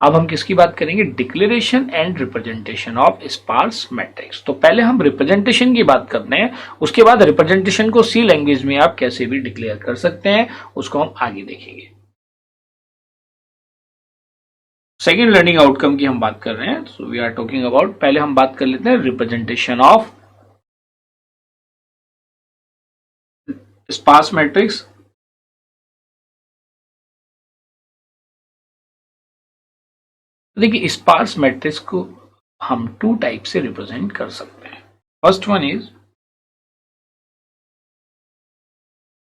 अब हम किसकी बात करेंगे, declaration and representation of sparse matrix. तो पहले हम रिप्रेजेंटेशन की बात करते हैं, उसके बाद रिप्रेजेंटेशन को सी लैंग्वेज में आप कैसे भी डिक्लेयर कर सकते हैं उसको हम आगे देखेंगे। सेकेंड लर्निंग आउटकम की हम बात कर रहे हैं, so we are talking about, पहले हम बात कर लेते हैं रिप्रेजेंटेशन ऑफ स्पार्स मैट्रिक्स। देखिए स्पार्स मैट्रिक्स को हम टू टाइप से रिप्रेजेंट कर सकते हैं। फर्स्ट वन इज,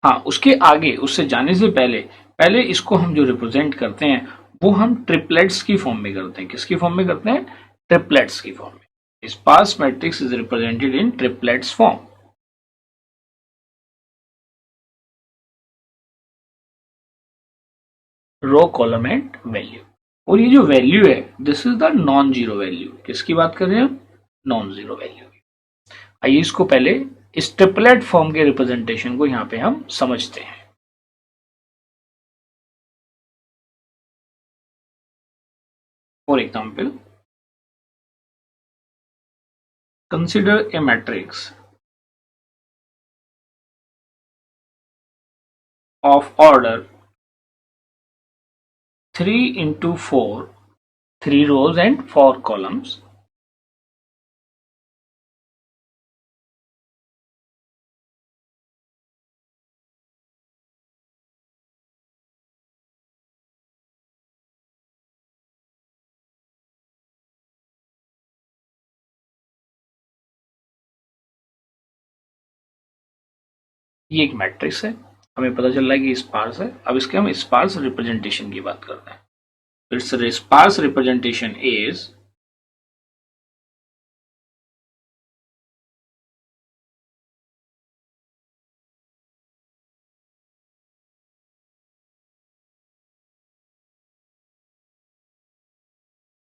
हाँ उसके आगे उससे जाने से पहले पहले इसको हम जो रिप्रेजेंट करते हैं वो हम ट्रिपलेट्स की फॉर्म में करते हैं। किसकी फॉर्म में करते हैं, ट्रिपलेट्स की फॉर्म में। Sparse matrix is represented in triplets form. Row column and value, और ये जो वैल्यू है this is the non zero value. किसकी बात कर रहे हैं हम, नॉन जीरो वैल्यू। आइए इसको पहले इस ट्रिपलेट फॉर्म के रिप्रेजेंटेशन को यहां पे हम समझते हैं। For example, consider a matrix of order 3 into 4, 3 rows and 4 columns. ये एक मैट्रिक्स है, हमें पता चल रहा है कि स्पार्स है। अब इसके हम स्पार्स रिप्रेजेंटेशन की बात करते हैं। इट्स स्पार्स रिप्रेजेंटेशन इज,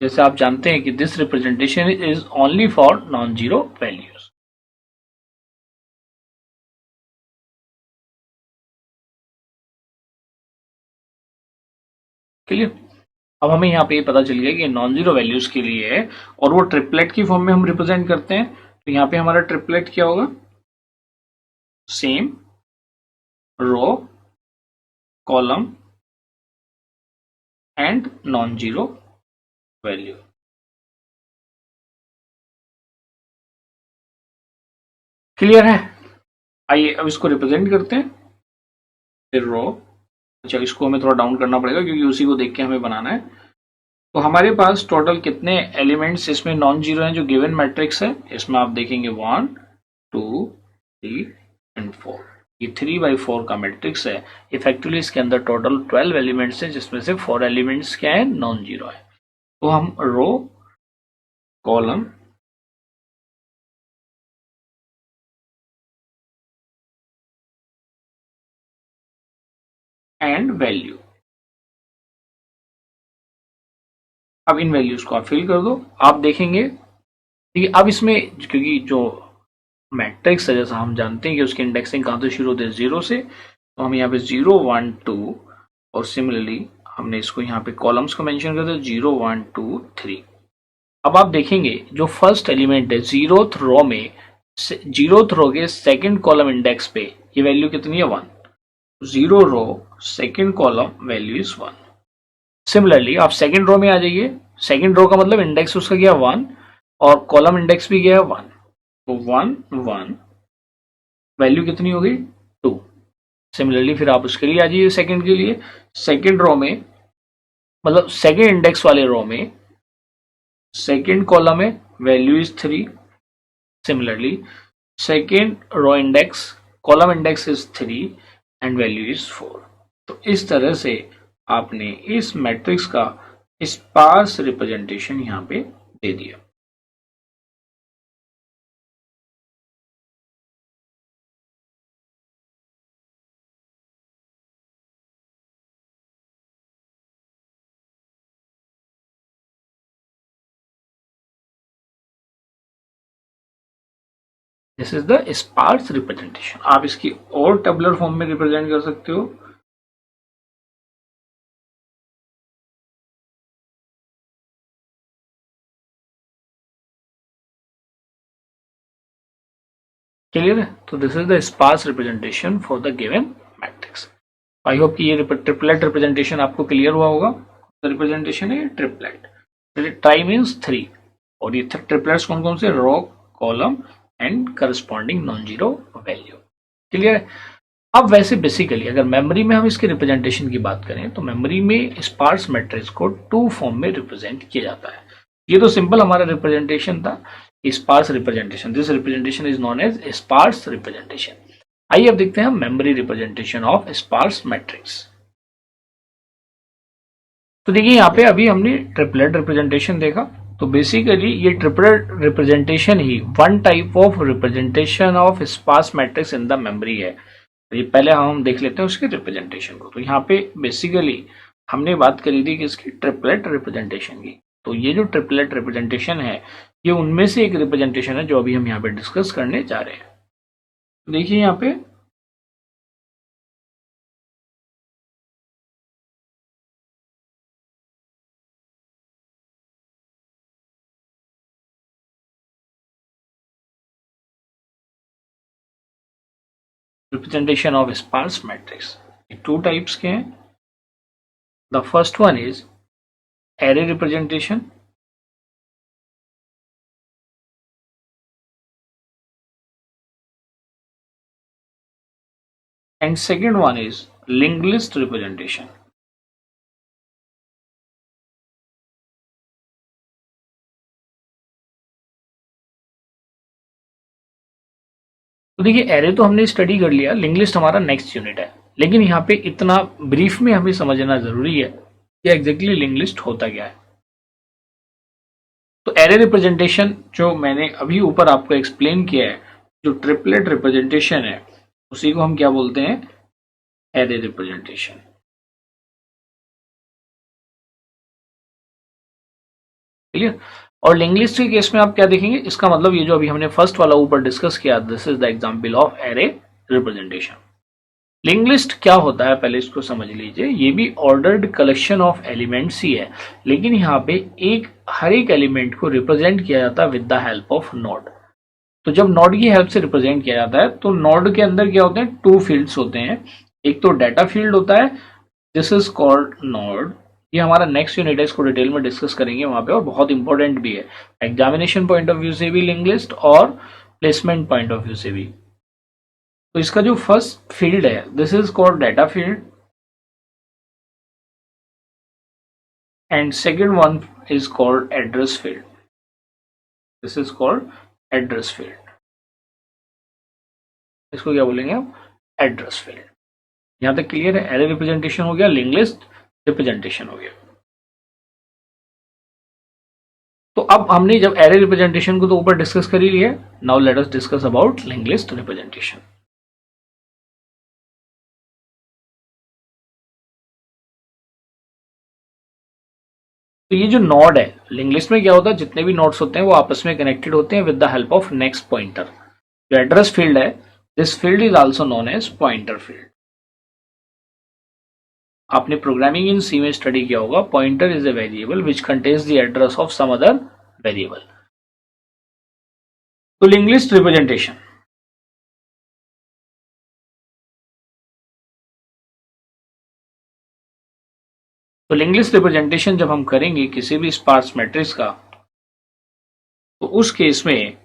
जैसे आप जानते हैं कि this representation is only for non zero values. Clear. अब हमें यहाँ पे पता चल गया कि नॉन जीरो वैल्यूज के लिए है और वो ट्रिपलेट की फॉर्म में हम रिप्रेजेंट करते हैं। तो यहाँ पे हमारा ट्रिपलेट क्या होगा, same row column and non zero value. Clear है। आइए अब इसको रिप्रेजेंट करते हैं। फिर रो, अच्छा इसको हमें थोड़ा डाउन करना पड़ेगा क्योंकि उसी को देख के हमें बनाना है। तो हमारे पास टोटल कितने एलिमेंट्स इसमें नॉन जीरो हैं जो गिवन मैट्रिक्स है, इसमें आप देखेंगे 1 2 3 एंड 4। ये 3/4 का मैट्रिक्स है। इफेक्टिवली इसके अंदर टोटल 12 एलिमेंट्स हैं जिसमें से 4 एलिमेंट्स क्या है, नॉन जीरो है। तो हम रो कॉलम एंड वैल्यू, अब इन वैल्यूज को आप फिल कर दो। आप देखेंगे ठीक है। अब इसमें क्योंकि जो मैट्रिक्स है जैसा हम जानते हैं कि उसकी इंडेक्सिंग कहाँ से शुरू होती है, जीरो से, तो हम यहाँ पे 0 1 2 और सिमिलरली हमने इसको यहाँ पे कॉलम्स को मेंशन कर दिया 0 1 2 3। अब आप देखेंगे जो फर्स्ट एलिमेंट है जीरोथ रो में, जीरोथ रो के सेकंड कॉलम इंडेक्स पे ये वैल्यू कितनी है, 1। Zero row second column value is 1। Similarly आप सेकंड रो में आ जाइए, सेकंड रो का मतलब इंडेक्स उसका गया 1 और कॉलम इंडेक्स भी गया 1, तो 1 1 वैल्यू कितनी हो गई, 2। सिमिलरली फिर आप उसके लिए आ जाइए सेकंड के लिए, सेकंड रो में मतलब सेकंड इंडेक्स वाले रो में सेकंड कॉलम में value is 3। Similarly second row index column index is 3 and value is 4। तो इस तरह से आपने इस मैट्रिक्स का स्पार्स रिप्रेजेंटेशन यहां पे दे दिया। This is the sparse representation. आप इसकी और टेबुलर फॉर्म में रिप्रेजेंट कर सकते हो। क्लियर है? तो this is the sparse representation for the given matrix. I hope कि ये ट्रिपलेट रिप्रेजेंटेशन आपको क्लियर हुआ होगा। रिप्रेजेंटेशन है ट्रिपलेट। ट्राई मीन्स 3 और ये ट्रिपलेट्स कौन कौन से? Row, column and corresponding non zero value. Clear है? अब वैसे बेसिकली अगर मेमोरी में हम इसके रिप्रेजेंटेशन की बात करें तो मेमोरी में स्पार्स मैट्रिक्स को 2 फॉर्म में रिप्रेजेंट किया जाता है। ये तो सिंपल हमारा रिप्रेजेंटेशन था, sparse representation. This representation is known as sparse representation. आइए अब देखते हैं memory representation of sparse matrix. तो देखिए यहाँ पे अभी हमने ट्रिपलेट रिप्रेजेंटेशन देखा। तो बेसिकली ये ट्रिपलेट रिप्रेजेंटेशन ही one type of representation of sparse matrix in the memory है। तो ये पहले हम देख लेते हैं उसके रिप्रेजेंटेशन को। तो यहाँ पे बेसिकली हमने बात करी थी कि इसकी ट्रिपलेट रिप्रेजेंटेशन की। तो ये जो ट्रिपलेट रिप्रेजेंटेशन है ये उनमें से एक रिप्रेजेंटेशन है जो अभी हम यहाँ पे डिस्कस करने जा रहे हैं। तो देखिए यहाँ पे representation of sparse matrix two types के हैं। The first one is array representation and second one is linked list representation. तो देखिए एरे तो हमने स्टडी कर लिया, लिंक लिस्ट हमारा नेक्स्ट यूनिट है। लेकिन यहाँ पे इतना ब्रीफ में हमें समझना जरूरी है कि एग्जैक्टली लिंक लिस्ट होता क्या है। तो एरे रिप्रेजेंटेशन जो मैंने अभी ऊपर आपको एक्सप्लेन किया है, जो ट्रिपलेट रिप्रेजेंटेशन है उसी को हम क्या बोलते हैं? Array representation. क्लियर? और लिंक लिस्ट के केस में आप क्या देखेंगे? इसका मतलब ये जो अभी हमने फर्स्ट वाला ऊपर डिस्कस किया, this is the example of array representation. Link list क्या होता है पहले इसको समझ लीजिए। ये भी ऑर्डर्ड कलेक्शन ऑफ एलिमेंट्स ही है, लेकिन यहाँ पे हर एक एलिमेंट को रिप्रेजेंट किया जाता है with the help of node. तो जब नोड की हेल्प से रिप्रेजेंट किया जाता है तो नोड के अंदर क्या होते हैं? 2 फील्ड्स होते हैं। एक तो डाटा फील्ड होता है, दिस इज कॉल्ड नोड। ये हमारा नेक्स्ट यूनिट है, इसको डिटेल में डिस्कस करेंगे वहां पे, और बहुत इंपॉर्टेंट भी है एग्जामिनेशन पॉइंट ऑफ व्यू से भी लिंक लिस्ट और प्लेसमेंट पॉइंट ऑफ व्यू से भी। तो इसका जो फर्स्ट फील्ड है this is called data field and second one is called address field. This is called address field. इसको क्या बोलेंगे हम? Address field. यहां तक क्लियर है? एरे रिप्रेजेंटेशन हो गया, लिंक लिस्ट रिप्रेजेंटेशन हो गया। तो अब हमने जब एरे रिप्रेजेंटेशन को तो ऊपर डिस्कस कर ही लिया, now let us discuss about link list representation. तो ये जो नोड है लिंक लिस्ट में क्या होता है? जितने भी नोड्स होते हैं वो आपस में कनेक्टेड होते हैं with the help of next pointer. जो एड्रेस फील्ड है, this field is also known as pointer field. आपने प्रोग्रामिंग इन सी में स्टडी किया होगा, pointer is a variable which contains the address of some other variable. तो link list representation, तो link list representation जब हम करेंगे किसी भी स्पार्स मैट्रिक्स का, तो उस केस में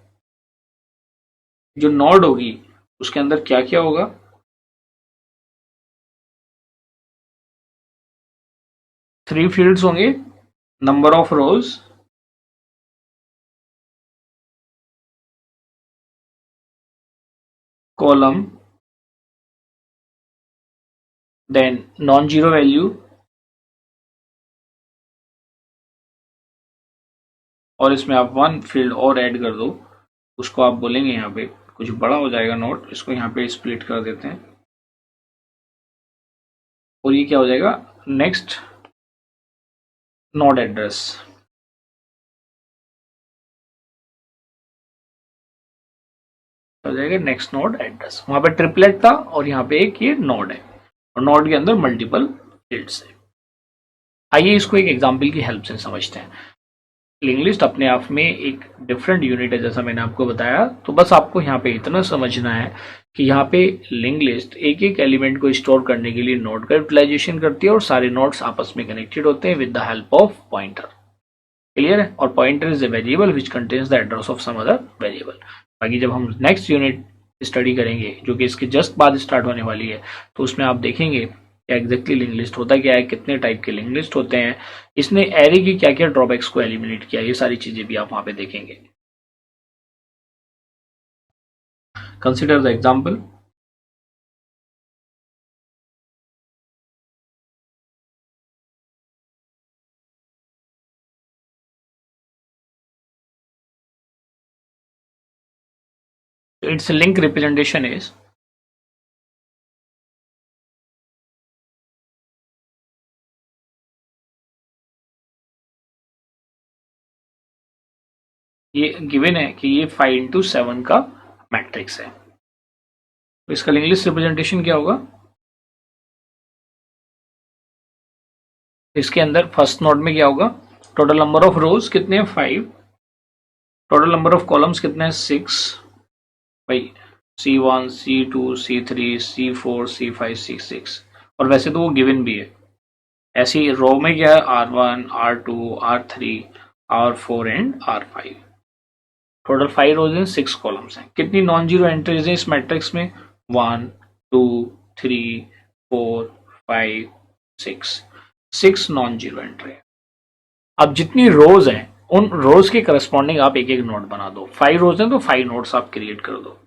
जो नोड होगी उसके अंदर क्या क्या होगा? 3 फील्ड्स होंगे, number of rows, column, then non zero value, और इसमें आप 1 फील्ड और ऐड कर दो, उसको आप बोलेंगे यहाँ पे कुछ बड़ा हो जाएगा नोट, इसको यहाँ पे स्प्लिट कर देते हैं और ये क्या हो जाएगा? Next node address. हो जाएगा नेक्स्ट नोड एड्रेस। वहां पे ट्रिपलेट था और यहाँ पे एक ये नोड है और नोड के अंदर मल्टीपल फील्ड्स है। आइए इसको एक एग्जांपल की हेल्प से समझते हैं। लिंक लिस्ट अपने आप में एक डिफरेंट यूनिट है, जैसा मैंने आपको बताया। तो बस आपको यहाँ पे इतना समझना है कि यहाँ पे लिंक लिस्ट एक एक एलिमेंट को स्टोर करने के लिए नोड का यूटिलाइजेशन करती है और सारे नोड्स आपस में कनेक्टेड होते हैं with the help of pointer. Clear है? और pointer is a variable which contains the address of some other variable. बाकी जब हम नेक्स्ट यूनिट स्टडी करेंगे जो कि इसके जस्ट बाद स्टार्ट होने वाली है, तो उसमें आप देखेंगे क्या एग्जैक्टली लिंक लिस्ट होता क्या है, कितने टाइप के लिंक लिस्ट होते हैं, इसने एरे की क्या क्या ड्रॉबैक्स को एलिमिनेट किया, ये सारी चीजें भी आप वहां पे देखेंगे। Consider the example. its link representation is ये गिवन है कि ये 5 इंटू 7 का मैट्रिक्स है। तो इसका लिंक लिस्ट रिप्रेजेंटेशन क्या होगा? इसके अंदर फर्स्ट नोड में क्या होगा? टोटल नंबर ऑफ रोज कितने हैं? 5। टोटल नंबर ऑफ कॉलम्स कितने हैं? 6। भाई C1, C2, C3, C4, C5, C6। और वैसे तो वो गिवन भी है। ऐसी रो में क्या है? R1, R2, R3, R4 and R5। Total 5 rows and 6 columns हैं। कितनी नॉन जीरो एंट्रीज हैं इस मैट्रिक्स में? 1, 2, 3, 4, 5, 6 नॉन जीरो एंट्री है। अब जितनी रोज हैं उन रोज के करस्पॉन्डिंग आप एक एक नोड बना दो। 5 रोज हैं तो 5 नोड्स आप क्रिएट कर दो।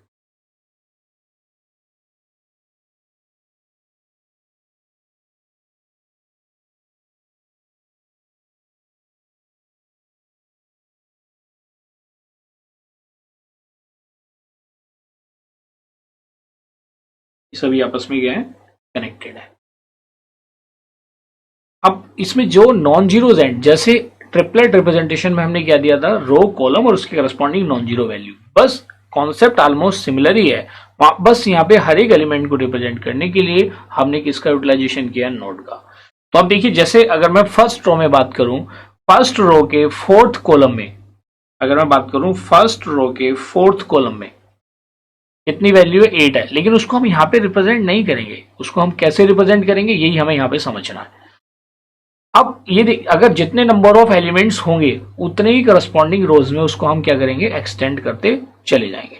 सभी आपस में क्या है? कनेक्टेड है। अब इसमें जो नॉन जीरोज हैं, जैसे ट्रिपलेट रिप्रेजेंटेशन में हमने क्या दिया था? रो, कॉलम और उसके करस्पॉन्डिंग नॉन जीरो वैल्यू। बस कॉन्सेप्ट ऑलमोस्ट सिमिलर ही है। बस यहाँ पे हर एक एलिमेंट को रिप्रेजेंट करने के लिए हमने किसका यूटिलाइजेशन किया? नोड का। तो अब देखिए, जैसे अगर मैं फर्स्ट रो में बात करूं, फर्स्ट रो के फोर्थ कॉलम में अगर मैं बात करूं, फर्स्ट रो के फोर्थ कॉलम में कितनी वैल्यू है? 8 है। लेकिन उसको हम यहाँ पे रिप्रेजेंट नहीं करेंगे। उसको हम कैसे रिप्रेजेंट करेंगे, यही हमें यहाँ पे समझना है। अब ये अगर जितने नंबर ऑफ एलिमेंट्स होंगे उतने ही करस्पॉन्डिंग रोज में उसको हम क्या करेंगे? एक्सटेंड करते चले जाएंगे।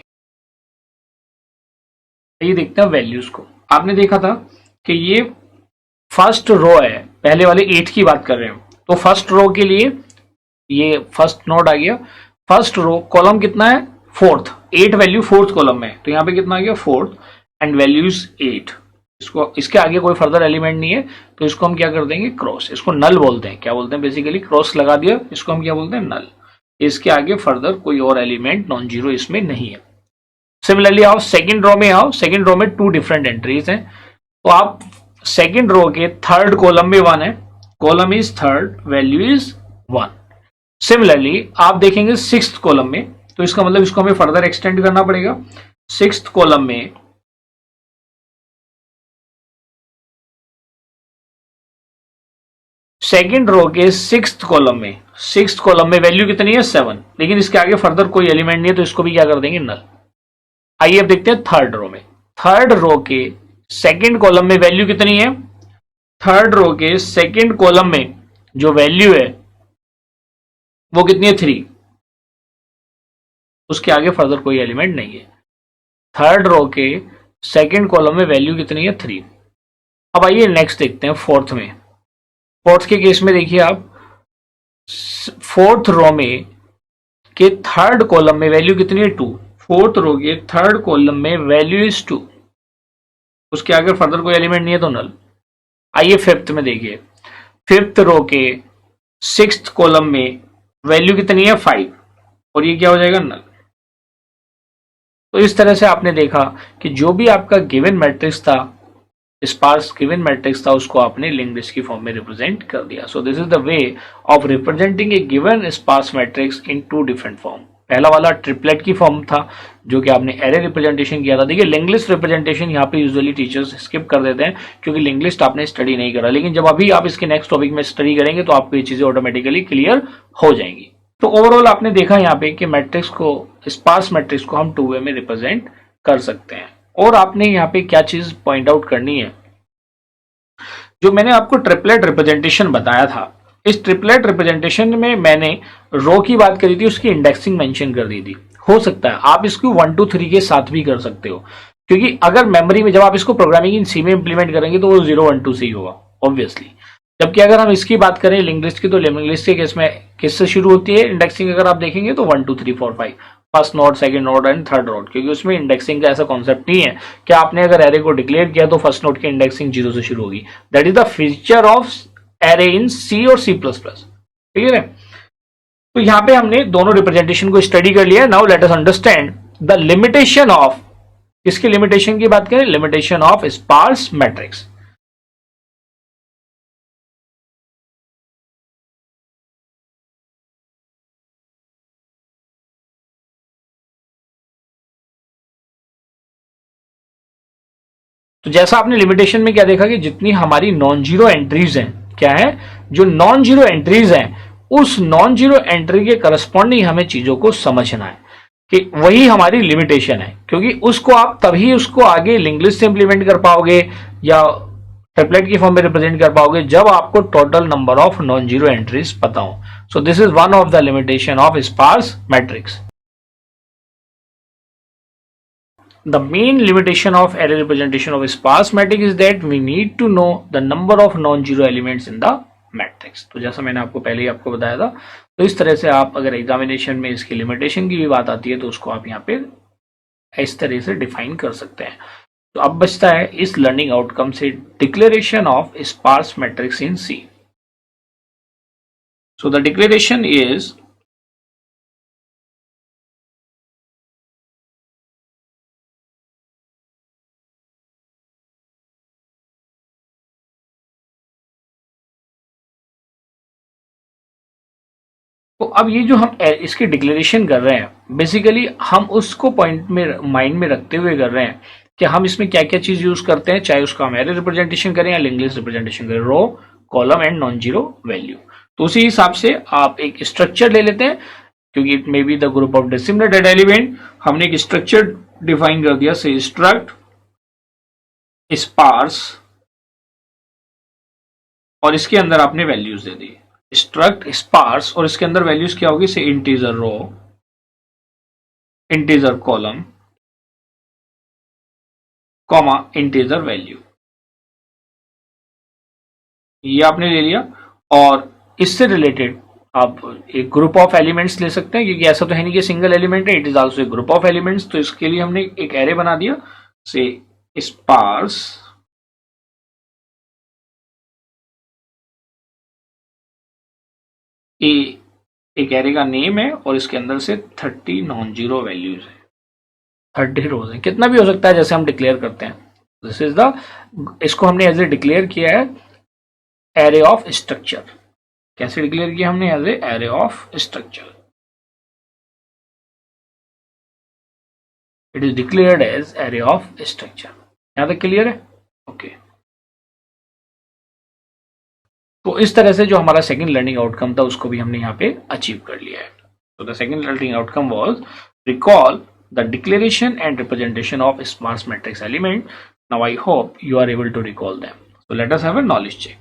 ये देखते हैं वैल्यूज को। आपने देखा था कि ये फर्स्ट रो है, पहले वाले 8 की बात कर रहे हो, तो फर्स्ट रो के लिए ये फर्स्ट नोड आ गया। फर्स्ट रो कॉलम कितना है? फोर्थ। 8 वैल्यू फोर्थ कॉलम में, तो यहाँ पे कितना आ गया? Fourth and values 8। इसको, इसके आगे कोई फर्दर एलिमेंट नहीं है, तो इसको हम क्या कर देंगे? क्रॉस। इसको नल बोलते हैं। क्या बोलते हैं? बेसिकली क्रॉस लगा दिया, इसको हम क्या बोलते हैं? नल। इसके आगे फर्दर कोई और एलिमेंट नॉन जीरो इसमें नहीं है। सिमिलरली आओ सेकंड रो में आओ। सेकंड रो में 2 डिफरेंट एंट्रीज हैं। तो आप सेकंड रो के थर्ड कॉलम में 1 है, column is third, value is 1। Similarly आप देखेंगे सिक्स्थ कॉलम में, तो इसका मतलब इसको हमें फर्दर एक्सटेंड करना पड़ेगा। सिक्स्थ कॉलम में सेकंड रो के सिक्स्थ कॉलम में वैल्यू कितनी है? 7। लेकिन इसके आगे फर्दर कोई एलिमेंट नहीं है, तो इसको भी क्या कर देंगे? नल। आइए अब देखते हैं थर्ड रो में। थर्ड रो के सेकंड कॉलम में वैल्यू कितनी है? थर्ड रो के सेकंड कॉलम में जो वैल्यू है वो कितनी है? 3। उसके आगे फर्दर कोई एलिमेंट नहीं है। थर्ड रो के सेकंड कॉलम में वैल्यू कितनी है? 3। अब आइए नेक्स्ट देखते हैं फोर्थ में। फोर्थ के केस में देखिए आप, फोर्थ रो में के थर्ड कॉलम में वैल्यू कितनी है? 2। फोर्थ रो के थर्ड कॉलम में वैल्यू इज 2। उसके आगे फर्दर कोई एलिमेंट नहीं है, तो नल। आइए फिफ्थ में देखिए। फिफ्थ रो के सिक्स्थ कॉलम में वैल्यू कितनी है? 5। और ये क्या हो जाएगा? नल। तो इस तरह से आपने देखा कि जो भी आपका गिवन मैट्रिक्स था, स्पार्स गिवन मैट्रिक्स था, उसको आपने लिंक लिस्ट की फॉर्म में रिप्रेजेंट कर दिया। So this is the way of representing a given sparse matrix in 2 different form. पहला वाला ट्रिपलेट की फॉर्म था, जो कि आपने एरे रिप्रेजेंटेशन किया था। देखिए लिंक लिस्ट रिप्रेजेंटेशन यहाँ पे यूजुअली टीचर्स स्किप कर देते हैं, क्योंकि लिंक लिस्ट आपने स्टडी नहीं करा। लेकिन जब अभी आप इसके नेक्स्ट टॉपिक में स्टडी करेंगे तो आपको ये चीजें ऑटोमेटिकली क्लियर हो जाएंगी। तो ओवरऑल आपने देखा यहाँ पे कि मैट्रिक्स को, स्पार्स मैट्रिक्स को हम टू वे में रिप्रेजेंट कर सकते हैं। और आपने यहाँ पे क्या चीज पॉइंट आउट करनी है, जो मैंने आपको ट्रिपलेट रिप्रेजेंटेशन बताया था, इस ट्रिपलेट रिप्रेजेंटेशन में मैंने रो की बात करी थी, उसकी इंडेक्सिंग मेंशन कर दी थी। हो सकता है आप इसको 1 2 3 के साथ भी कर सकते हो, क्योंकि अगर मेमोरी में जब आप इसको प्रोग्रामिंग इन सी में इंप्लीमेंट करेंगे तो वो 0 1 2 से ही होगा ऑब्वियसली। जबकि अगर हम इसकी बात करें लिंक लिस्ट की, तो लिंक लिस्ट के केस में किससे शुरू होती है इंडेक्सिंग, अगर आप देखेंगे तो 1 2 3 4 5 first node, second node and third node, क्योंकि उसमें इंडेक्सिंग का ऐसा कॉन्सेप्ट नहीं है कि आपने अगर एरे को डिक्लेयर किया तो फर्स्ट नोड की इंडेक्सिंग 0 से शुरू होगी। That is the feature of array in C और सी प्लस प्लस। ठीक है, तो यहां पे हमने दोनों रिप्रेजेंटेशन को स्टडी कर लिया। Now let us understand the limitation of, इसकी लिमिटेशन की बात करें, लिमिटेशन ऑफ स्पार्स मैट्रिक्स। तो जैसा आपने लिमिटेशन में क्या देखा कि जितनी हमारी नॉन जीरो एंट्रीज हैं, क्या है, जो नॉन जीरो एंट्रीज हैं, उस नॉन जीरो एंट्री के करस्पॉन्डिंग हमें चीजों को समझना है कि वही हमारी लिमिटेशन है, क्योंकि उसको आप तभी उसको आगे लिंक लिस्ट से इंप्लीमेंट कर पाओगे या ट्रिपलेट की फॉर्म में रिप्रेजेंट कर पाओगे जब आपको total number of non zero entries पता हो। So this is one of the limitation of sparse matrix. The main limitation of array representation of a sparse matrix is that we need to know the number of non-zero elements in the matrix। तो जैसा मैंने आपको पहले ही आपको बताया था, तो इस तरह से आप अगर एग्जामिनेशन में इसकी लिमिटेशन की भी बात आती है तो उसको आप यहाँ पे इस तरह से डिफाइन कर सकते हैं। तो अब बचता है इस लर्निंग आउटकम से declaration of sparse matrix in C. So the declaration is, तो अब ये जो हम इसकी डिक्लेरेशन कर रहे हैं, बेसिकली हम उसको पॉइंट में माइंड में रखते हुए कर रहे हैं कि हम इसमें क्या क्या चीज यूज करते हैं, चाहे उसका हम एरे रिप्रेजेंटेशन करें या लिंक लिस्ट रिप्रेजेंटेशन करें, row, column and non zero value. तो उसी हिसाब से आप एक स्ट्रक्चर ले लेते हैं, क्योंकि it may be the group of dissimilar data element. हमने एक स्ट्रक्चर डिफाइन कर दिया, से स्ट्रक्ट स्पार्स, और इसके अंदर आपने वैल्यूज दे दी, स्ट्रक्ट स्पार्स, और इसके अंदर वैल्यूज क्या होगी, से integer row, integer column, comma integer value, ये आपने ले लिया। और इससे रिलेटेड आप एक ग्रुप ऑफ एलिमेंट्स ले सकते हैं, क्योंकि ऐसा तो है नहीं कि सिंगल एलिमेंट है, it is also a group of elements. तो इसके लिए हमने एक एरे बना दिया, से स्पार्स ए, एक एरे का नेम है और इसके अंदर से 30 नॉन जीरो वैल्यूज है, 30 रोज है, कितना भी हो सकता है जैसे हम डिक्लेयर करते हैं। दिस इज द, इसको हमने एज ए डिक्लेयर किया है एरे ऑफ स्ट्रक्चर। कैसे डिक्लेयर किया हमने, as a array of structure. It is declared as array of structure. यहां तक क्लियर है? ओके। तो इस तरह से जो हमारा सेकंड लर्निंग आउटकम था उसको भी हमने यहाँ पे अचीव कर लिया है। तो the second learning outcome was recall the declaration and representation of sparse matrix element. Now I hope you are able to recall them. So let us have a knowledge check.